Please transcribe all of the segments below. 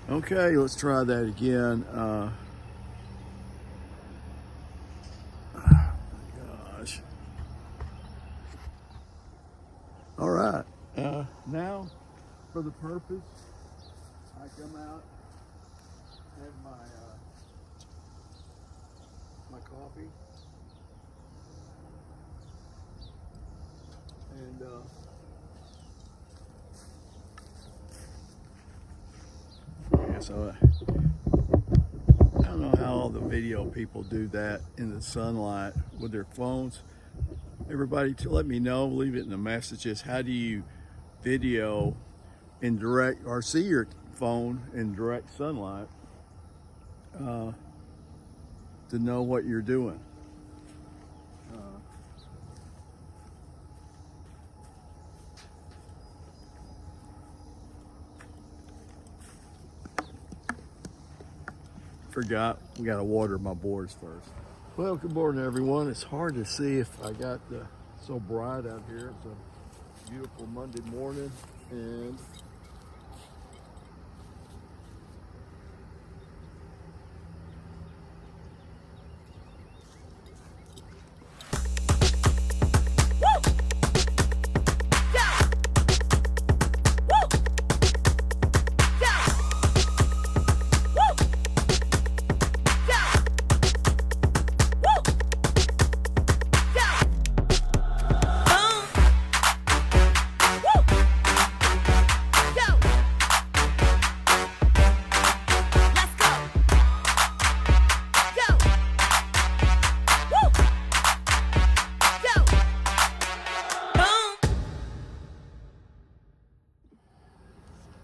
Okay, let's try that again. Gosh. All right. Now, for the purpose, I come out, have my coffee, and yeah, so I don't know how all the video people do that in the sunlight with their phones. Everybody, let me know. Leave it in the messages. How do you video in direct or see your phone in direct sunlight to know what you're doing? Forgot, we got to water my boards first. Well, good morning, everyone. It's hard to see if I got so bright out here. It's a beautiful Monday morning, and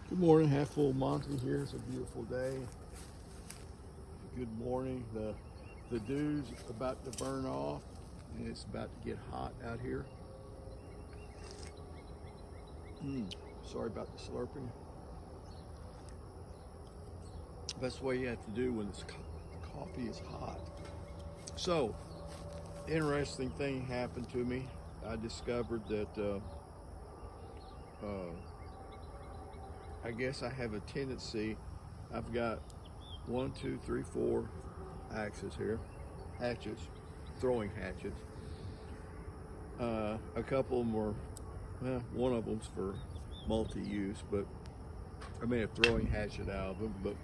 good morning, half full Monty here. It's a beautiful day. Good morning. The dew's about to burn off, and it's about to get hot out here. Sorry about the slurping. That's what you have to do when this coffee is hot. So, interesting thing happened to me. I discovered that I guess I have a tendency. I've got 1, 2, 3, 4 axes here, hatchets, throwing hatchets. A couple of them were, well, one of them's for multi-use, but I made a throwing hatchet out of them. But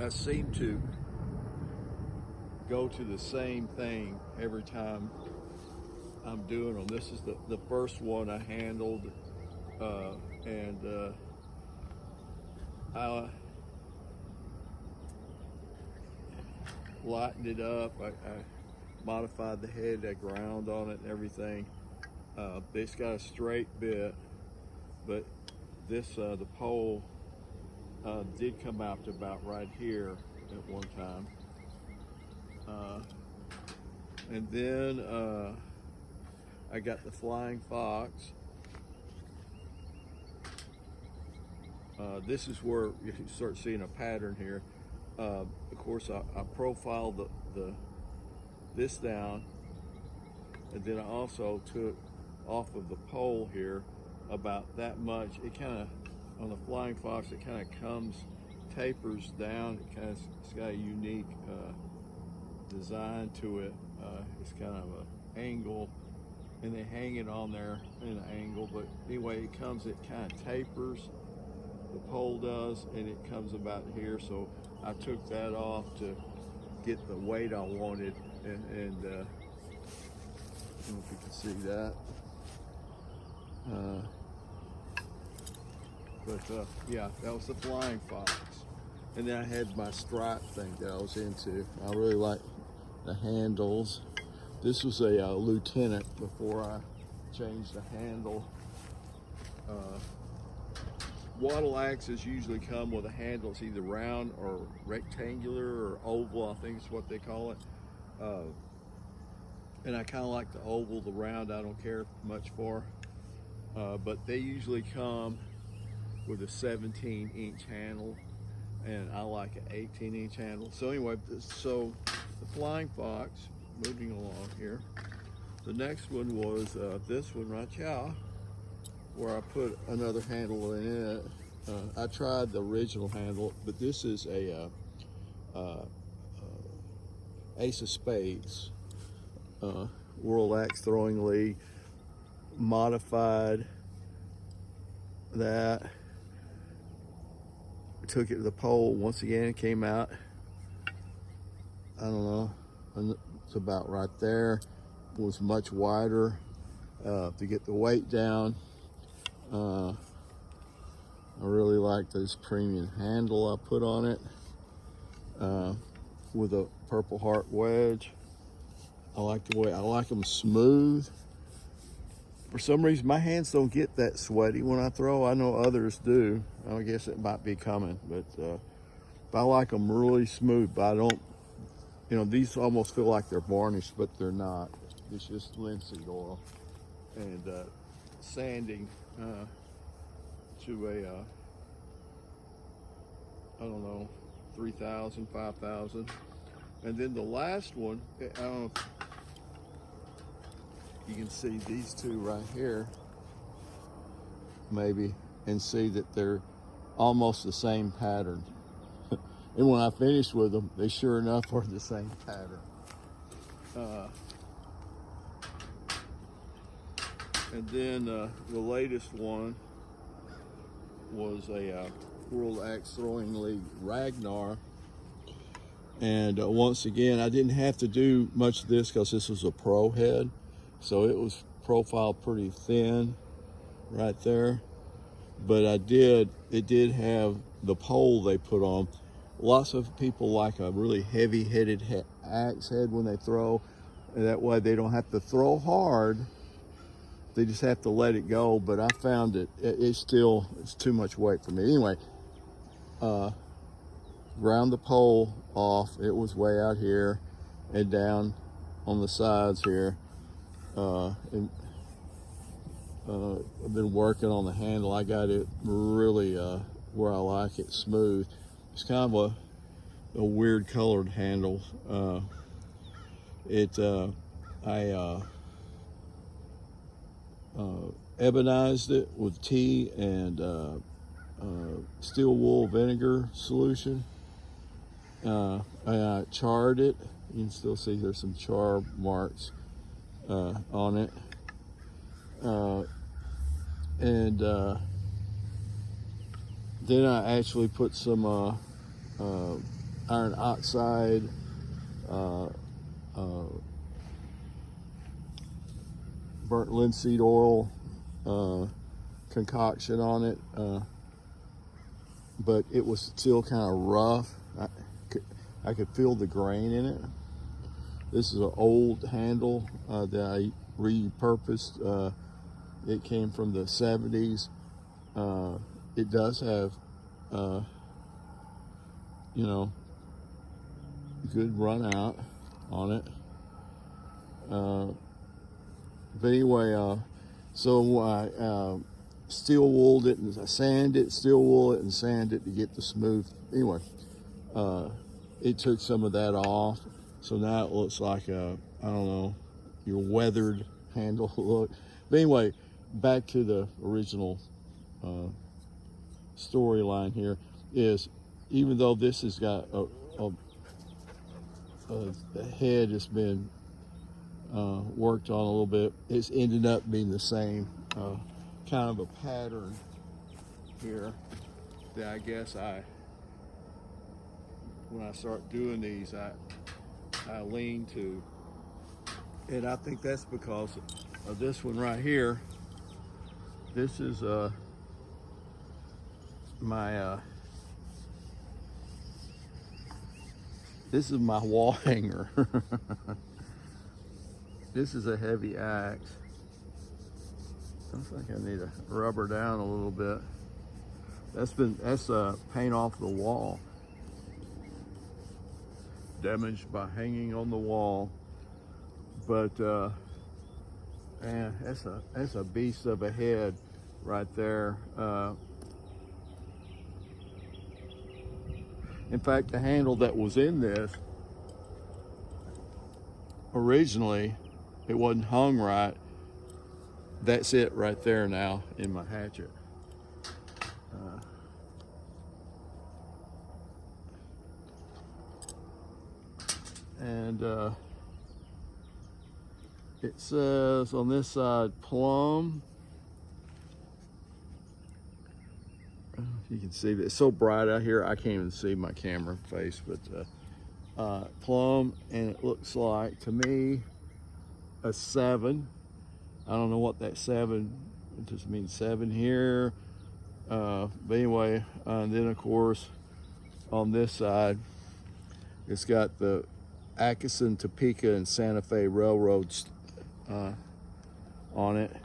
I seem to go to the same thing every time I'm doing them. This is the first one I handled, and I lightened it up. I modified the head, I ground on it and everything. It's got a straight bit, but this the pole did come out to about right here at one time. And then I got the Flying Fox. This is where you start seeing a pattern here. Of course, I profiled this down, and then I also took off of the pole here about that much. It kind of, on the Flying Fox, it kind of tapers down. It's got a unique design to it. It's kind of an angle, and they hang it on there in an angle. But anyway, it kind of tapers. The pole does, and it comes about here. So I took that off to get the weight I wanted, and I don't know if you can see that. Yeah, that was the Flying Fox. And then I had my stripe thing that I was into. I really like the handles. This was a Lieutenant before I changed the handle. Wattle axes usually come with a handle. It's either round or rectangular or oval, I think is what they call it. And I kind of like the oval. The round I don't care much for. But they usually come with a 17-inch handle, and I like an 18-inch handle. So anyway, so the Flying Fox, moving along here. The next one was this one right here, where I put another handle in it. I tried the original handle, but this is a Ace of Spades World Axe Throwing League, modified that, took it to the pole. Once again, it came out, I don't know, it's about right there. It was much wider to get the weight down. I really like this premium handle I put on it with a Purple Heart wedge. I like the way, I like them smooth. For some reason, my hands don't get that sweaty when I throw. I know others do. I guess it might be coming, but I like them really smooth. But I don't, you know, these almost feel like they're varnished, but they're not. It's just linseed oil and sanding to a, I don't know, 3,000, 5,000. And then the last one, I don't know if you can see these two right here, maybe, and see that they're almost the same pattern. And when I finish with them, they sure enough are the same pattern. And then the latest one was a World Axe Throwing League Ragnar. And once again, I didn't have to do much of this because this was a pro head. So it was profiled pretty thin right there. But it did have the pole they put on. Lots of people like a really heavy-headed axe head when they throw. And that way they don't have to throw hard. They just have to let it go. But I found it's too much weight for me. Anyway, ground the pole off. It was way out here and down on the sides here. And I've been working on the handle. I got it really where I like it, smooth. It's kind of a weird colored handle. I ebonized it with tea and steel wool vinegar solution. I charred it. You can still see there's some char marks on it. And then I actually put some iron oxide burnt linseed oil concoction on it, but it was still kind of rough. I could feel the grain in it. This is an old handle that I repurposed. It came from the 70s. It does have, you know, good run out on it. But anyway, so I steel wooled it and I sanded it, steel wool it and sand it to get the smooth. Anyway, it took some of that off. So now it looks like a, I don't know, your weathered handle look. But anyway, back to the original storyline here is, even though this has got a head that's been worked on a little bit, it's ended up being the same kind of a pattern here that I guess when I start doing these, I lean to. And I think that's because of this one right here. This is my this is my wall hanger. This is a heavy axe. Looks like I need to rubber down a little bit. That's paint off the wall. Damaged by hanging on the wall. But man, that's a beast of a head right there. In fact, the handle that was in this originally, it wasn't hung right. That's it right there now in my hatchet. And it says on this side plum. You can see that it's so bright out here I can't even see my camera face, but plum, and it looks like to me a 7. I don't know what that 7, it just means 7 here, but anyway, and then of course on this side it's got the Atchison, Topeka, and Santa Fe railroads on it,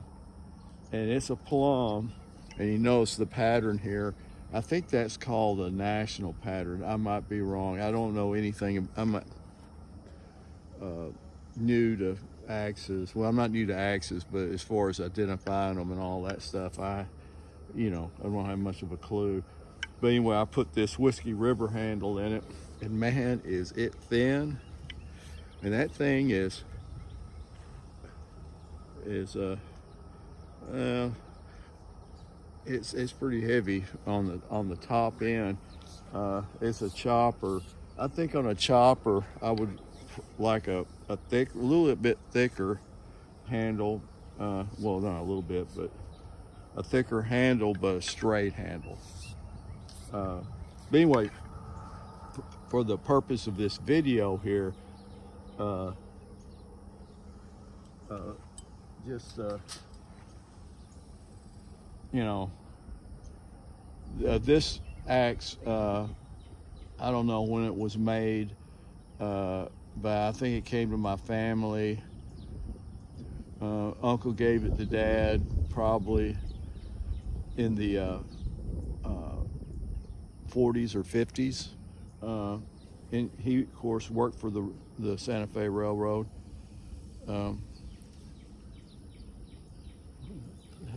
and it's a plum. And you notice the pattern here. I think that's called a national pattern. I might be wrong. I don't know anything. I'm new to axes. Well, I'm not new to axes, but as far as identifying them and all that stuff, I don't have much of a clue. But anyway, I put this Whiskey River handle in it, and man, is it thin. And that thing is it's pretty heavy on the top end. It's a chopper. I think on a chopper I would like a little bit thicker handle. Well, not a little bit, but a thicker handle, but a straight handle. But anyway, for the purpose of this video here, this axe, I don't know when it was made, but I think it came to my family. Uncle gave it to Dad probably in the 40s or 50s. And he, of course, worked for the Santa Fe Railroad. It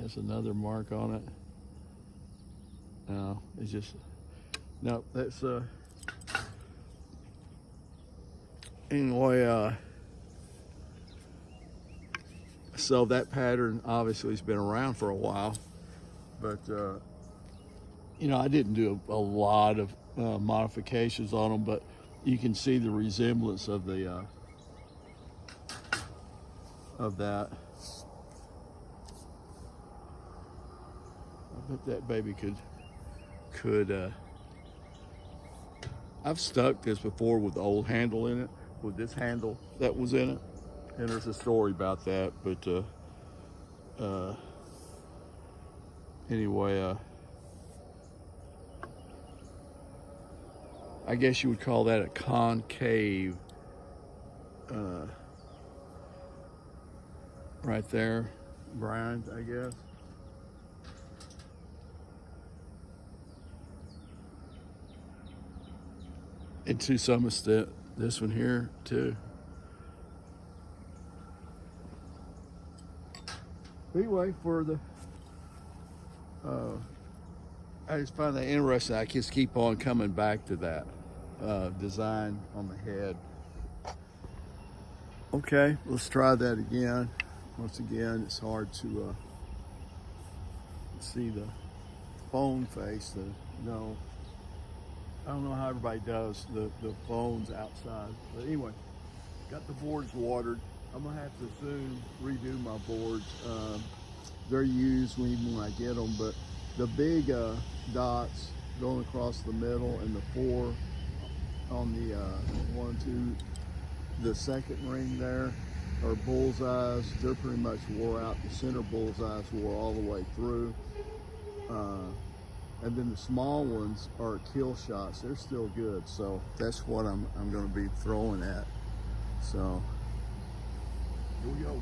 has another mark on it. No, it's just, no, that's, anyway, so that pattern obviously has been around for a while, but, I didn't do a lot of modifications on them, but you can see the resemblance of the, of that. I bet that baby could I've stuck this before with the old handle in it, with this handle that was in it, and there's a story about that, but anyway, I guess you would call that a concave right there, Brian, I guess. And to some extent, this one here too. Anyway, for the, I just find that interesting. I just keep on coming back to that design on the head. Okay, let's try that again. Once again, it's hard to see the phone face. I don't know how everybody does the phones outside. But anyway, got the boards watered. I'm gonna have to soon redo my boards. They're used even when I get them, but the big dots going across the middle and the 4 on the 1, 2, the second ring there are bullseyes. They're pretty much wore out. The center bullseyes wore all the way through. And then the small ones are kill shots. They're still good. So that's what I'm going to be throwing at. So here we go.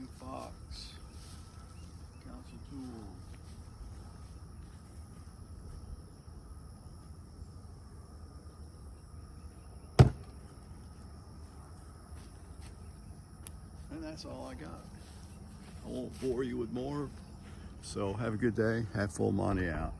King Fox. Council tool. And that's all I got. I won't bore you with more. So have a good day. Have full money out.